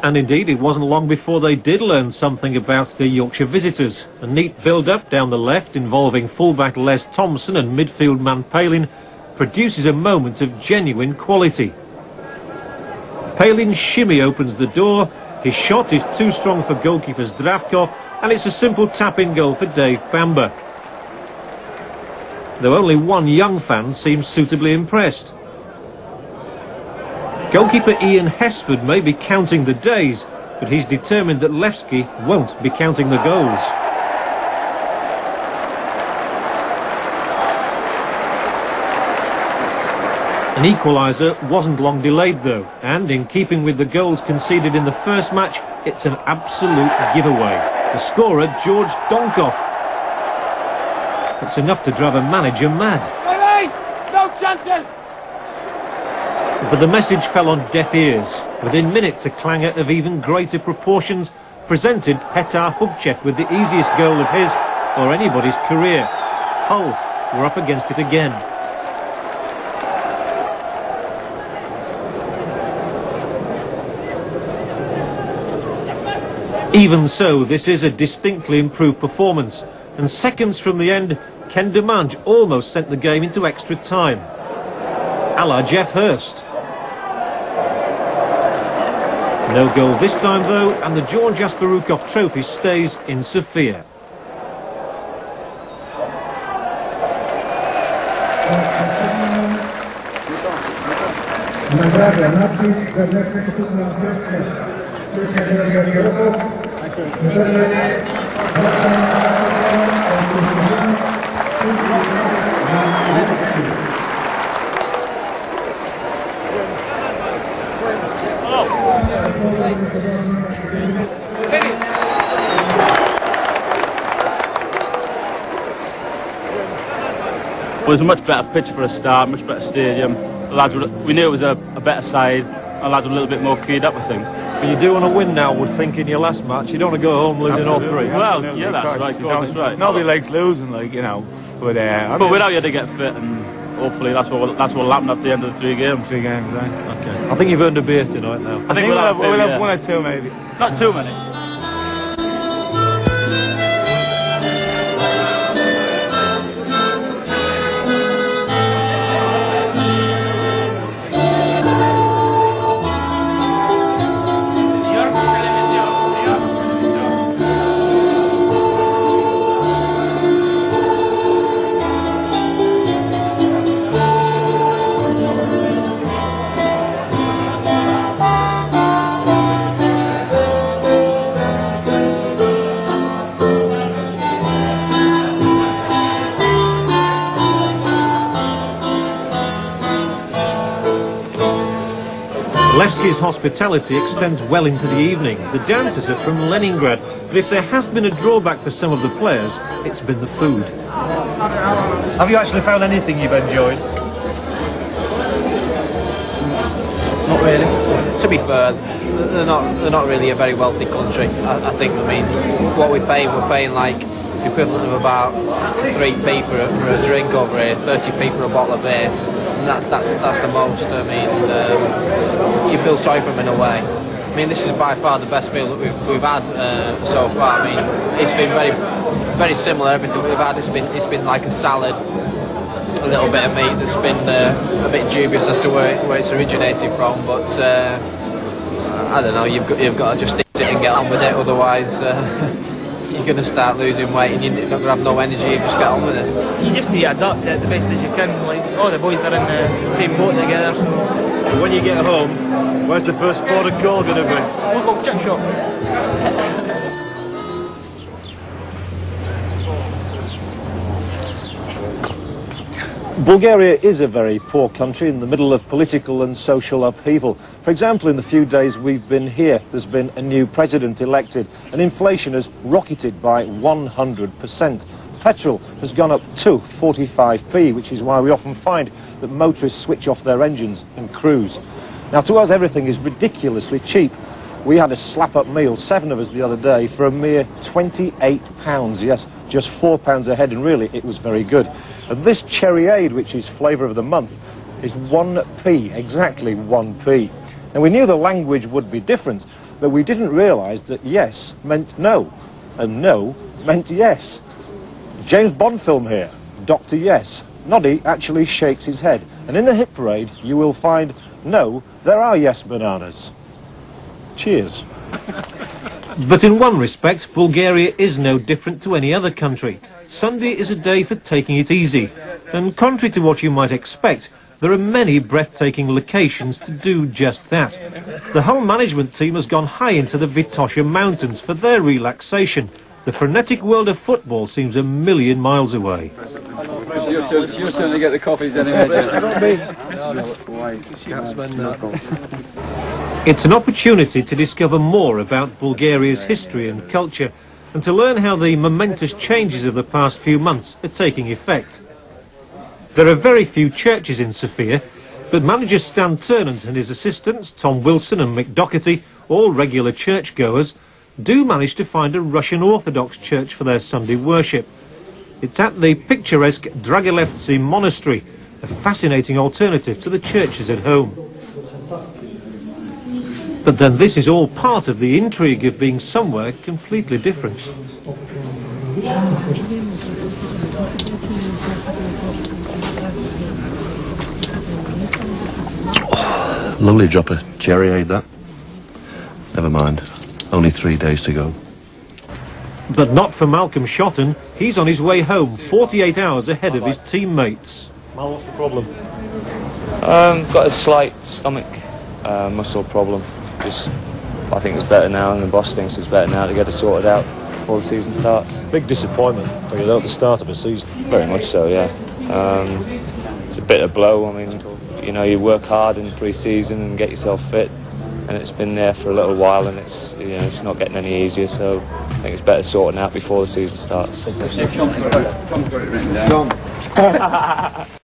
And indeed, it wasn't long before they did learn something about the Yorkshire visitors. A neat build-up down the left involving fullback Les Thompson and midfield man Palin produces a moment of genuine quality. Palin's shimmy opens the door, his shot is too strong for goalkeeper Zdravkov, and it's a simple tap-in goal for Dave Bamber. Though only one young fan seems suitably impressed. Goalkeeper Ian Hesford may be counting the days, but he's determined that Levski won't be counting the goals. An equaliser wasn't long delayed though, and in keeping with the goals conceded in the first match, it's an absolute giveaway. The scorer, George Donkov. It's enough to drive a manager mad. No chances! But the message fell on deaf ears. Within minutes, a clanger of even greater proportions presented Petar Hubchev with the easiest goal of his or anybody's career. Hull were up against it again. Even so, this is a distinctly improved performance, and seconds from the end, Ken Demange almost sent the game into extra time. A la Jeff Hurst. No goal this time though, and the George Asparukov trophy stays in Sofia. It was a much better pitch for a start, much better stadium. The lads we knew it was a better side. The lads were a little bit more keyed up, I think. But you do want to win now, would think, in your last match. You don't want to go home losing all three. Well, yeah, that's right. That's right. Nobody likes losing, like, you know. But without you to get fit, and hopefully that's what will happen at the end of the 3 games. 3 games, right? Okay. I think you've earned a beer tonight now. I think we'll have 1 or 2 maybe. Not too many. Levski's hospitality extends well into the evening. The dancers are from Leningrad, but if there has been a drawback for some of the players, it's been the food. Have you actually found anything you've enjoyed? Not really. To be fair, they're not really a very wealthy country. I think. I mean, what we're paying like the equivalent of about 3p for a drink over here, 30p for a bottle of beer. That's the most. I mean, you feel sorry for them in a way. I mean, this is by far the best meal that we've had so far. I mean, it's been very similar. Everything we've had, it's been like a salad, a little bit of meat that's been a bit dubious as to where it's originated from. But I don't know. You've got to just eat it and get on with it. Otherwise, you're going to start losing weight and you're not going to have no energy. You just get on with it. You just need to adapt it the best as you can. Like, all the boys are in the same boat together. So when you get home, where's the first port of call going to be? Local chip shop. Bulgaria is a very poor country in the middle of political and social upheaval. For example, in the few days we've been here, there's been a new president elected, and inflation has rocketed by 100%. Petrol has gone up to 45p, which is why we often find that motorists switch off their engines and cruise. Now, to us, everything is ridiculously cheap. We had a slap-up meal, 7 of us the other day, for a mere £28. Yes, just £4 a head, and really, it was very good. And this Cherryade, which is flavour of the month, is 1p, exactly 1p. Now, we knew the language would be different, that we didn't realise that yes meant no, and no meant yes. James Bond film here, Dr. Yes. Noddy actually shakes his head, and in the hit parade you will find no, there are yes bananas. Cheers. But in one respect, Bulgaria is no different to any other country. Sunday is a day for taking it easy, and contrary to what you might expect, there are many breathtaking locations to do just that. The whole management team has gone high into the Vitosha Mountains for their relaxation. The frenetic world of football seems a million miles away. It's your turn to get the coffees anyway. It's an opportunity to discover more about Bulgaria's history and culture, and to learn how the momentous changes of the past few months are taking effect. There are very few churches in Sofia, but manager Stan Turnant and his assistants, Tom Wilson and Mick Doherty, all regular churchgoers, do manage to find a Russian Orthodox church for their Sunday worship. It's at the picturesque Dragolevtsy Monastery, a fascinating alternative to the churches at home. But then this is all part of the intrigue of being somewhere completely different. Lovely drop of cherry aid, that. Never mind. Only 3 days to go. But not for Malcolm Shotton. He's on his way home, 48 hours ahead of his teammates. Mal, what's the problem? Got a slight stomach muscle problem. I think it's better now, and the boss thinks it's better now to get it sorted out before the season starts. Big disappointment for you though at the start of the season. Very much so, yeah. It's a bit of blow. I mean, you know, you work hard in pre-season and get yourself fit, and it's been there for a little while, and it's, you know, it's not getting any easier. So I think it's better sorting out before the season starts. Tom's got it written down. Tom.